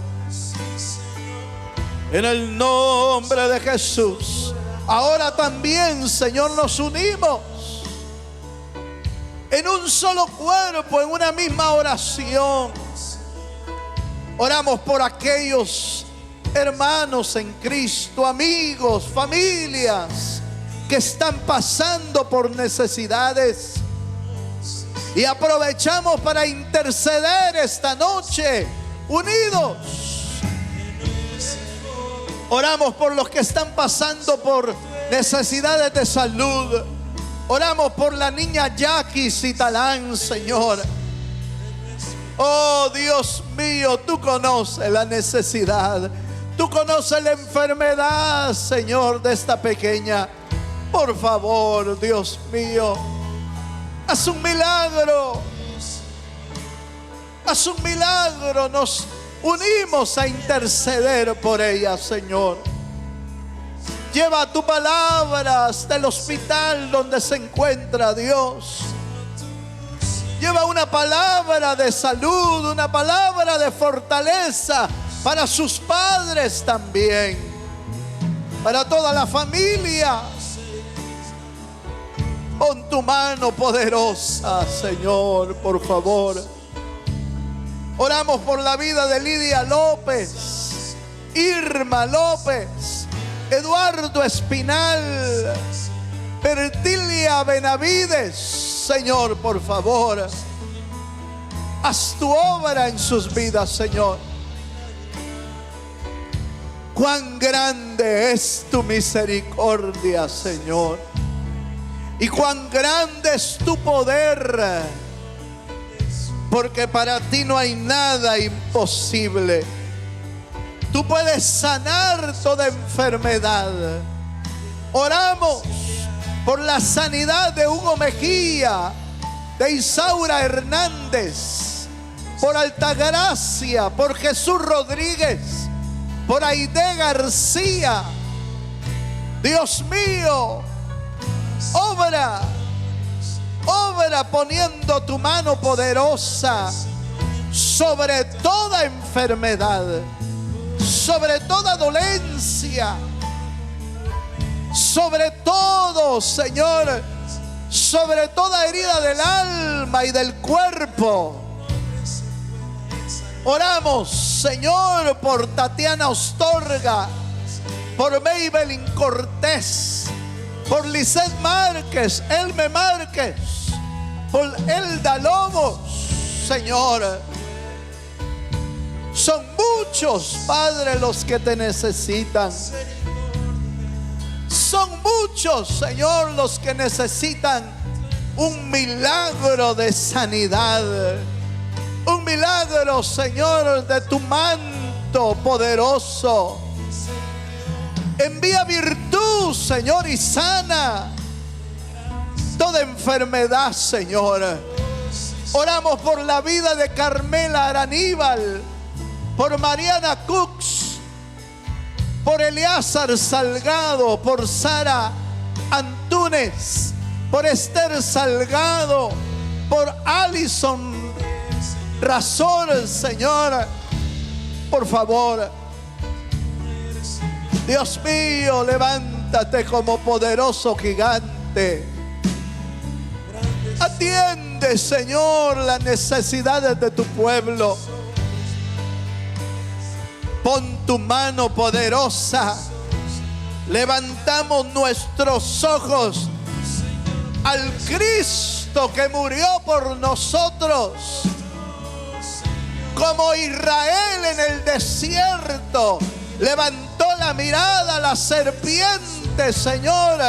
En el nombre de Jesús, ahora también, Señor, nos unimos en un solo cuerpo, en una misma oración. Oramos por aquellos hermanos en Cristo, amigos, familias que están pasando por necesidades. Y aprovechamos para interceder esta noche, unidos. Oramos por los que están pasando por necesidades de salud. Oramos por la niña Jackie Citalán, Señor. Oh Dios mío, tú conoces la necesidad. Tú conoces la enfermedad, Señor, de esta pequeña. Por favor, Dios mío, haz un milagro. Haz un milagro. Nos unimos a interceder por ella, Señor. Lleva tu palabra hasta el hospital donde se encuentra, Dios. Lleva una palabra de salud, una palabra de fortaleza para sus padres también, para toda la familia. Pon tu mano poderosa, Señor, por favor. Oramos por la vida de Lidia López, Irma López, Eduardo Espinal, Bertilia Benavides. Señor, por favor, haz tu obra en sus vidas, Señor. Cuán grande es tu misericordia, Señor, y cuán grande es tu poder, porque para ti no hay nada imposible. Tú puedes sanar toda enfermedad. Oramos por la sanidad de Hugo Mejía, de Isaura Hernández, por Altagracia, por Jesús Rodríguez, por Aide García. Dios mío, obra poniendo tu mano poderosa sobre toda enfermedad, sobre toda dolencia, sobre todo, Señor, sobre toda herida del alma y del cuerpo. Oramos, Señor, por Tatiana Ostorga, por Maybelline Cortés, por Lisette Márquez, Elme Márquez, por Elda Lobos, Señor. Son muchos, Padre, los que te necesitan. Son muchos, Señor, los que necesitan un milagro de sanidad. Un milagro, Señor, de tu manto poderoso. Envía virtud, Señor, y sana toda enfermedad, Señor. Oramos por la vida de Carmela Araníbal, por Mariana Cooks, por Eliazar Salgado, por Sara Antúnez, por Esther Salgado, por Alison Razón, Señor. Por favor, Dios mío, levántate como poderoso gigante. Atiende, Señor, las necesidades de tu pueblo. Pon tu mano poderosa. Levantamos nuestros ojos al Cristo que murió por nosotros. Como Israel en el desierto levantó la mirada a la serpiente, Señor,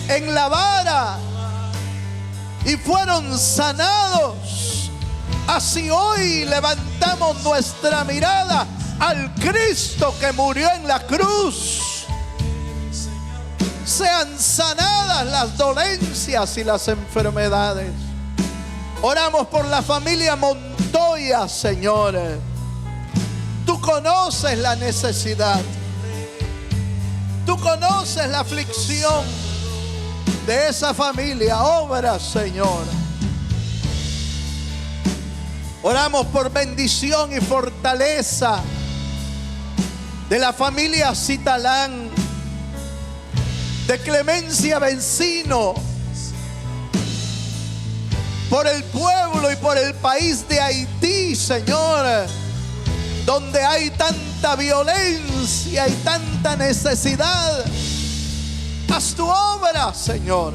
en la vara, y fueron sanados. Así hoy levantamos nuestra mirada al Cristo que murió en la cruz. Sean sanadas las dolencias y las enfermedades. Oramos por la familia Montoya, Señor. Tú conoces la necesidad. Tú conoces la aflicción de esa familia. Obra, Señor. Oramos por bendición y fortaleza de la familia Citalán, de Clemencia Bencino, por el pueblo y por el país de Haití, Señor, donde hay tanta violencia y tanta necesidad. Haz tu obra, Señor.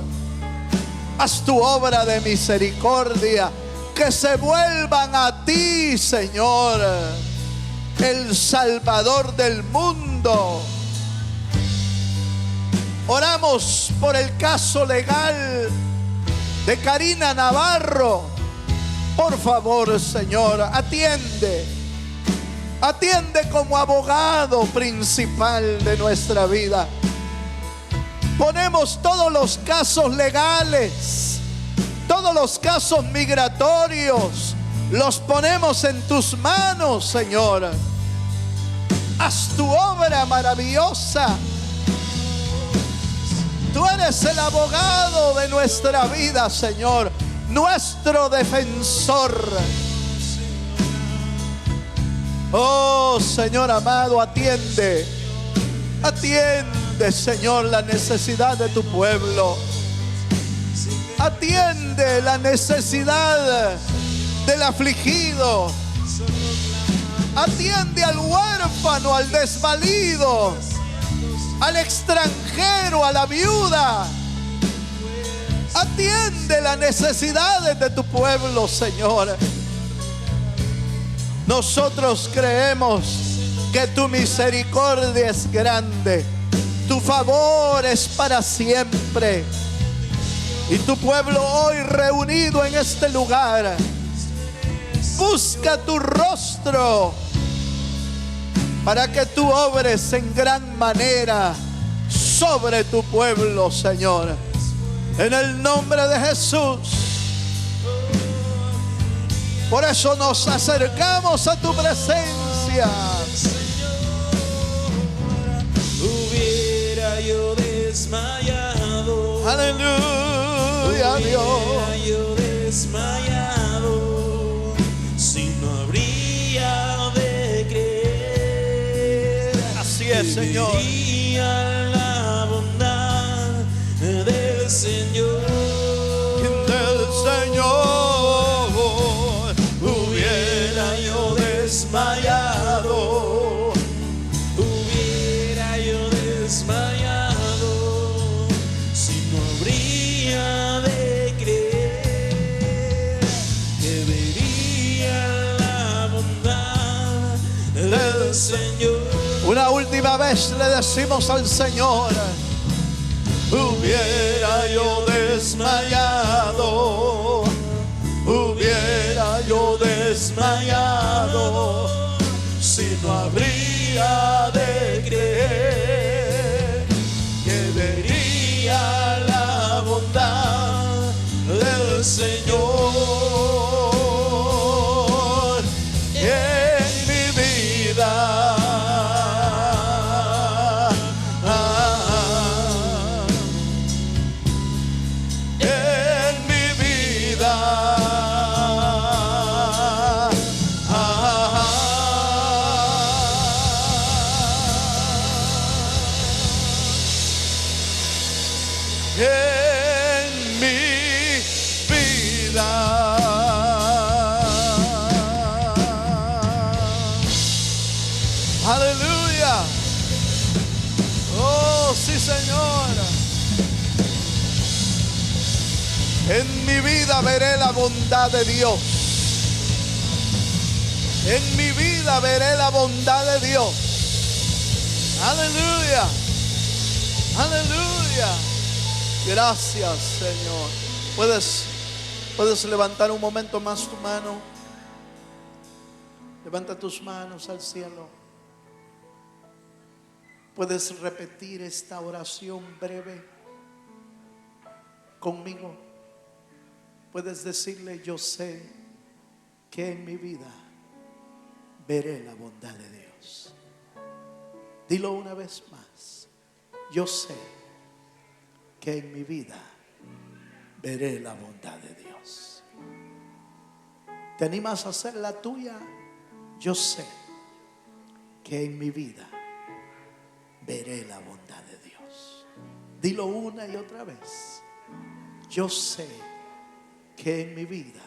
Haz tu obra de misericordia. Que se vuelvan a ti, Señor, el Salvador del mundo. Oramos por el caso legal de Karina Navarro. Por favor, Señor, atiende. Atiende como abogado principal de nuestra vida. Ponemos todos los casos legales, todos los casos migratorios, los ponemos en tus manos, Señor. Haz tu obra maravillosa. Tú eres el abogado de nuestra vida, Señor, nuestro defensor. Oh, Señor amado, atiende. Atiende, Señor, la necesidad de tu pueblo. Atiende la necesidad del afligido. Atiende al huérfano, al desvalido, al extranjero, a la viuda. Atiende las necesidades de tu pueblo, Señor. Nosotros creemos que tu misericordia es grande, tu favor es para siempre. Y tu pueblo hoy reunido en este lugar busca tu rostro para que tú obres en gran manera sobre tu pueblo, Señor. En el nombre de Jesús. Por eso nos acercamos a tu presencia. Hubiera yo desmayado. Aleluya, Dios. Hubiera yo desmayado si no habría de creer. Así es, Señor. Viviría la bondad del Señor. Del Señor. Hubiera yo desmayado. Hubiera yo desmayado si no habría de creer que vería la bondad del Señor. Una última vez le decimos al Señor: hubiera yo desmayado, hubiera yo desmayado si no habría de creer que vería la bondad del Señor en mi vida. En mi vida. Aleluya. Oh, sí, Señor. En mi vida veré la bondad de Dios. En mi vida veré la bondad de Dios. Aleluya. Aleluya. Gracias, Señor. Puedes levantar un momento más tu mano. Levanta tus manos al cielo. Puedes repetir esta oración breve conmigo. Puedes decirle: yo sé que en mi vida veré la bondad de Dios. Dilo una vez más: yo sé que en mi vida veré la bondad de Dios. ¿Te animas a hacer la tuya? Yo sé que en mi vida veré la bondad de Dios. Dilo una y otra vez: yo sé que en mi vida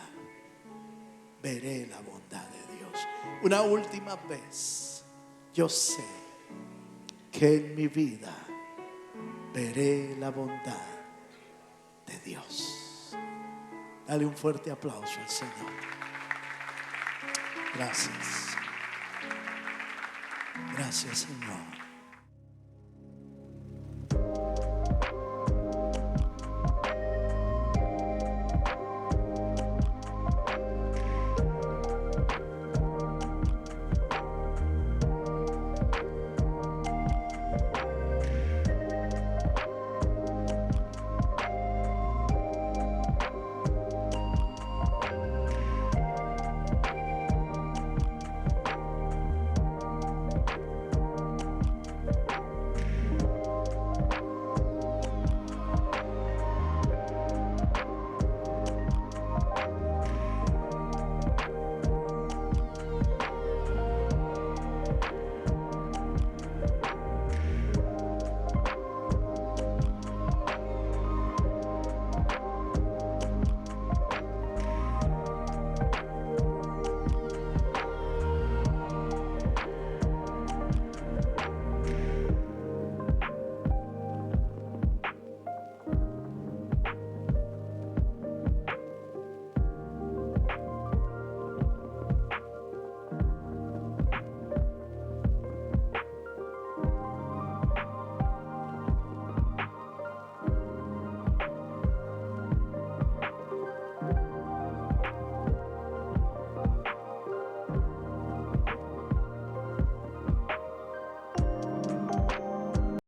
veré la bondad de Dios. Una última vez, yo sé que en mi vida veré la bondad de Dios. Dale un fuerte aplauso al Señor. Gracias. Gracias, Señor.